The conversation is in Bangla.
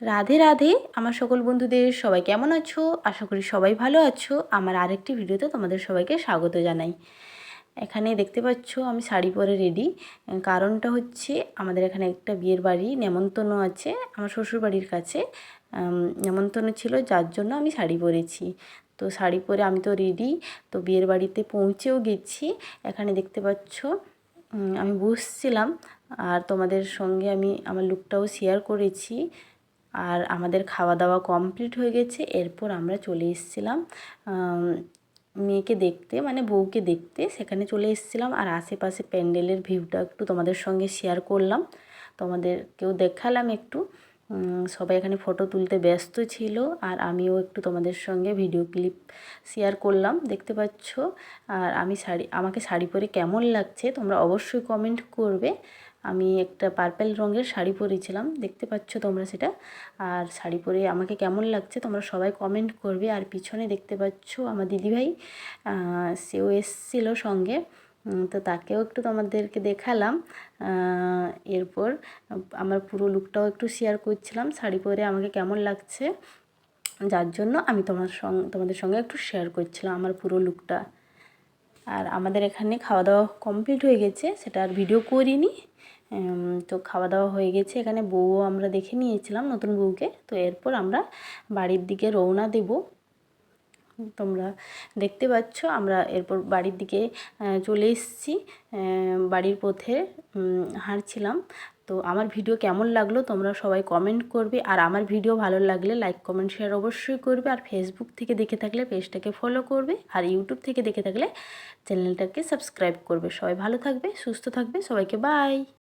রাধে রাধে আমার সকল বন্ধুদের, সবাই কেমন আছো? আশা করি সবাই ভালো আছো। আমার আরেকটি ভিডিওতে তোমাদের সবাইকে স্বাগত জানাই। এখানে দেখতে পাচ্ছ আমি শাড়ি পরে রেডি। কারণটা হচ্ছে আমাদের এখানে একটা বিয়ের বাড়ি নেমন্তন্ন আছে আমার শ্বশুর বাড়ির কাছে। নেমন্তন্ন ছিল, যার জন্য আমি শাড়ি পরেছি। তো শাড়ি পরে আমি তো রেডি, তো বিয়ের বাড়িতে পৌঁছেও গেছি। এখানে দেখতে পাচ্ছ আমি বসছিলাম, আর তোমাদের সঙ্গে আমি আমার লুকটাও শেয়ার করেছি। আর আমাদের খাওয়া দাওয়া কমপ্লিট হয়ে গেছে। এরপর আমরা চলে এসেছিলাম মেয়েকে দেখতে, মানে বউকে দেখতে, সেখানে চলে এসেছিলাম। আর আশেপাশে প্যান্ডেলের ভিউটা একটু তোমাদের সঙ্গে শেয়ার করলাম, তোমাদেরকেও দেখালাম একটু। সবাই এখানে ফটো তুলতে ব্যস্ত ছিল, আর আমিও একটু তোমাদের সঙ্গে ভিডিও ক্লিপ শেয়ার করলাম, দেখতে পাচ্ছ। আর আমাকে শাড়ি পরে কেমন লাগছে তোমরা অবশ্যই কমেন্ট করবে। আমি একটা পার্পল রঙের শাড়ি পরেছিলাম, দেখতে পাচ্ছ তোমরা সেটা। আর শাড়ি পরে আমাকে কেমন লাগছে তোমরা সবাই কমেন্ট করবে। আর পিছনে দেখতে পাচ্ছ আমার দিদিভাই, সেও এসেছিলো সঙ্গে, তো তাকেও একটু তোমাদেরকে দেখালাম। এরপর আমার পুরো লুকটাও একটু শেয়ার করছিলাম, শাড়ি পরে আমাকে কেমন লাগছে, যার জন্য আমি তোমাদের সঙ্গে একটু শেয়ার করছিলাম আমার পুরো লুকটা। আর আমাদের এখানে খাওয়া দাওয়া কমপ্লিট হয়ে গেছে, সেটা আর ভিডিও করিনি। তো খাওয়া দাওয়া হয়ে গেছে, এখানে বউও আমরা দেখে নিয়েছিলাম, নতুন বউকে। তো এরপর আমরা বাড়ির দিকে রওনা দেব। তোমরা দেখতে পাচ্ছ আমরা এরপর বাড়ির দিকে চলে এসেছি। বাড়ির পথে হাঁটছিলাম। তো আমার ভিডিও কেমন লাগলো তোমরা সবাই কমেন্ট করবে। আর আমার ভিডিও ভালো লাগলে লাইক কমেন্ট শেয়ার অবশ্যই করবে। আর ফেসবুক থেকে দেখে থাকলে পেজটাকে ফলো করবে, আর ইউটিউব থেকে দেখে থাকলে চ্যানেলটাকে সাবস্ক্রাইব করবে। সবাই ভালো থাকবে, সুস্থ থাকবে, সবাইকে বাই।